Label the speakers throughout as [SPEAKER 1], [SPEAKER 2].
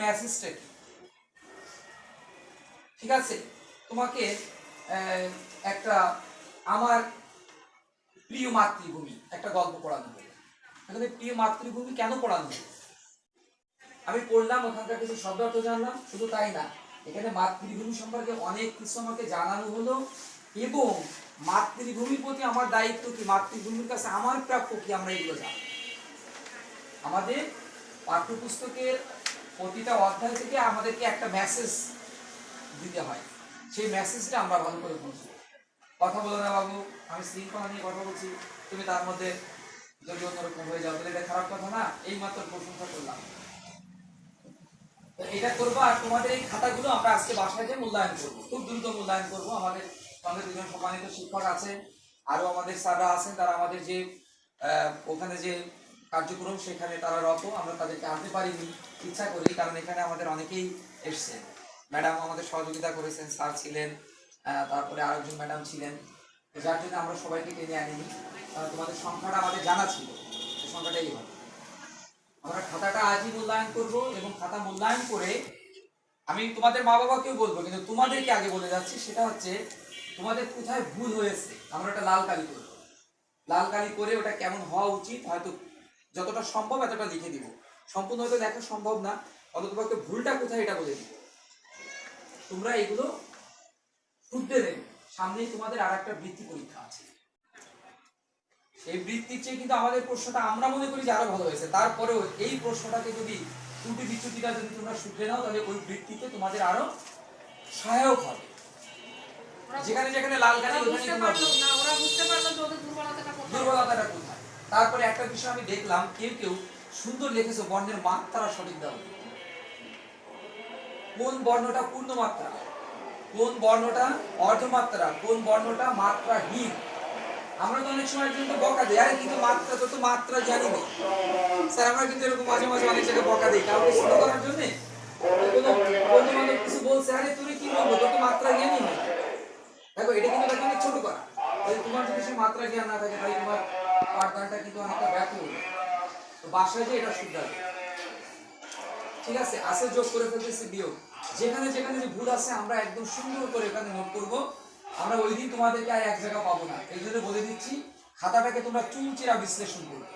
[SPEAKER 1] মেসেজটা কি। ঠিক আছে, তোমাকে একটা আমার প্রিয় মাতৃভূমি একটা গল্প পড়ানো হলো। এখানে প্রিয় মাতৃভূমি কেন পড়ানো হলো? আমি পড়লাম, ওখানকার কিছু শব্দার্থ জানলাম, শুধু তাই না, এখানে মাতৃভূমি সম্পর্কে অনেক কিছু আমাকে জানানো হলো এবং মাতৃভূমির প্রতি আমার দায়িত্ব কি, মাতৃভূমির কাছে আমার প্রাপ্য কি, আমরা এগুলো জানি। আমাদের পাঠ্যপুস্তকের প্রতিটা অধ্যায় থেকে আমাদেরকে একটা মেসেজ দিতে হয়, সেই মেসেজটা আমরা ভালো করে বুঝবো। কথা বলো না বাবু, আমি শৃঙ্খলা নিয়ে কথা বলছি, তুমি তার মধ্যে যদি অন্যরকম হয়ে যাও তাহলে এটা খারাপ কথা না। এই মাত্র প্রশংসা করলাম, তো এটা করবো। আর তোমাদের এই খাতাগুলো আমরা আজকে বাসায় যে মূল্যায়ন করবো, খুব দ্রুত মূল্যায়ন করবো। আমাদের সঙ্গে দুজন সম্মানিত শিক্ষক আছেন, আরো আমাদের স্যাররা আছেন, তারা আমাদের যে ওখানে যে কার্যক্রম সেখানে তারা রত, আমরা তাদেরকে আনতে পারিনি ইচ্ছা করি, কারণ এখানে আমাদের অনেকেই এসছেন। ম্যাডাম আমাদের সহযোগিতা করেছেন, স্যার ছিলেন, তারপরে আরেকজন ম্যাডাম ছিলেন, যার জন্য আমরা সবাইকে টেনে আনিনি। তোমাদের সংখ্যাটা আমাদের জানা ছিল, সংখ্যাটাই হবে। আমরা খাতাটা আজই মূল্যায়ন করব এবং খাতা মূল্যায়ন করে আমি তোমাদের মা বাবাকেও বলবো, কিন্তু তোমাদেরকে আগে বলে যাচ্ছি, সেটা হচ্ছে তোমাদের কোথায় ভুল হয়েছে আমরা একটা লাল কালি করব। লাল কালি করে ওটা কেমন হওয়া উচিত হয়তো যতটা সম্ভব এতটা লিখে দিব। সম্পূর্ণ হয়তো দেখা সম্ভব না, অন্ততপক্ষে ভুলটা কোথায় এটা বলে দিব। তোমরা এগুলো শুদ্ধে দেবে। সামনেই তোমাদের আর একটা বৃত্তি পরীক্ষা আছে, এই বৃত্তির চেয়ে কিন্তু আমাদের প্রশ্নটা আমরা মনে করি যে আরো ভালো হয়েছে। তারপরেও এই প্রশ্নটাকে যদি ত্রুটি বিচ্যুতিটা যদি তোমরা শুধরে নাও, তাহলে ওই বৃত্তিতে তোমাদের আরো সহায়ক হবে। যেখানে যেখানে লাল কালি ওরা বুঝতে পারলো যে ওদের দুর্বলতাটা কোথায়। তারপরে একটা বিষয় আমি দেখলাম, কেউ কেউ সুন্দর লিখেছে বর্ণের মাত্রা সঠিক দাও। কোন বর্ণটা পূর্ণ মাত্রা, কোন বর্ণটা অর্ধমাত্রা, কোন বর্ণটা মাত্রাহীন। আমরা তো অনেক সময় কিন্তু বকা দিই, আরে কিন্তু মাত্রা তো মাত্রা জানি না স্যার। আমরা কিন্তু এরকম মাঝে মাঝে অনেক জায়গায় বকা দিই কাউকে ছোট করার জন্য। কোনো বন্ধু বান্ধব কিছু বলছে, আরে তুমি কি বলবো, তোর তো মাত্রা জ্ঞানই হয়। দেখো এটা কিন্তু তাকে অনেক ছোট করা। তোমার যদি সে মাত্রা জ্ঞান না থাকে তাহলে তোমার পাঠদানটা কিন্তু অনেকটা ব্যর্থ হবে। তো বাসায় যে এটা শুধরাবে। ঠিক আছে, আছে যোগ করে ফেলতেছি বিয়োগ, যেখানে যেখানে যে ভুল আছে আমরা একদম সুন্দর করে এখানে নোট করবো। আমরা ওই দিন তোমাদেরকে আর এক জায়গা পাবো না, এই জন্য বলে দিচ্ছি খাতাটাকে তোমরা চুলচেরা বিশ্লেষণ করবে।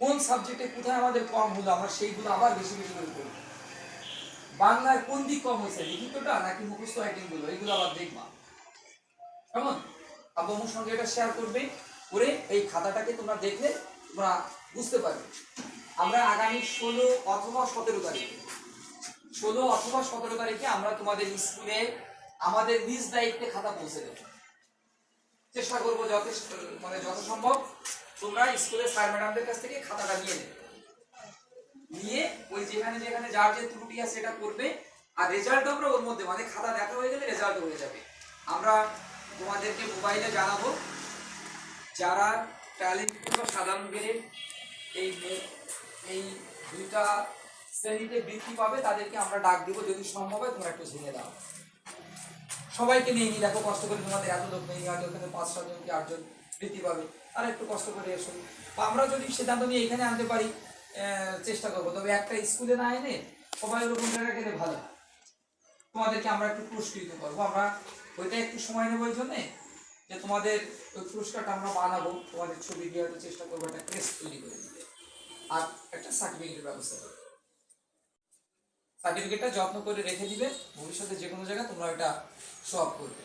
[SPEAKER 1] কোন সাবজেক্টে কোথায় আমাদের কম হলো আমরা সেইগুলো আবার বেশি বেশি করে করবো। বাংলার কোন দিক কম হয়েছে, লিখিতটা নাকি মুখস্থ আইটেম গুলো, এইগুলো আবার দেখবা। কেমন? আব্বুর সঙ্গে এটা শেয়ার করবে, করে এই খাতাটাকে তোমরা দেখলে তোমরা বুঝতে পারবে। আমরা আগামী 16 অথবা 17 তারিখে 16 অথবা 17 তারিখে আমরা তোমাদের স্কুলে আমাদের নিজ দায়িত্বে খাতা পৌঁছে দেব। চেষ্টা করবো যথেষ্ট মানে যত সম্ভব তোমরা স্কুলের স্যার ম্যাডামদের কাছ থেকে খাতাটা নিয়ে নেবে, নিয়ে ওই যেখানে যেখানে যার যে ত্রুটি আছে সেটা করবে। আর রেজাল্ট আমরা ওর মধ্যে মানে খাতা দেখা হয়ে গেলে রেজাল্ট হয়ে যাবে। আমরা তোমাদেরকে মোবাইলে জানাবো, যারা ট্যালেন্ট বা সাধারণ গ্রেড এই এই দুইটা শ্রেণীতে বৃত্তি পাবে তাদেরকে আমরা ডাক দিব, যদি সম্ভব হয় তোমরা একটু ঝিঙে দাও। সবাইকে নিয়ে নি, দেখো কষ্ট করে তোমাদের এত লোক নেই, হয়তো ওখানে 5-6 জন কি 8 জন বৃত্তি পাবে, তারা একটু কষ্ট করে এসো। বা আমরা যদি সিদ্ধান্ত নিয়ে এখানে আনতে পারি চেষ্টা করবো, তবে একটা স্কুলে না এনে সবাই ওরকম জায়গায় গেলে ভালো। তোমাদেরকে আমরা একটু পুরস্কৃত করবো, আমরা ওইটা একটু সময় নেবো এই জন্যে যে তোমাদের ওই পুরস্কারটা আমরা বানাবো, তোমাদের ছবি দিয়ে হয়তো চেষ্টা করবো একটা ক্রেস্ট তৈরি করে দিতে, আর একটা সার্টিফিকেটের ব্যবস্থা করবো। সার্টিফিকেটটা যত্ন করে রেখে দিবে, ভবিষ্যতে যে কোনো জায়গায় তোমরা এটা শো আপ করবে।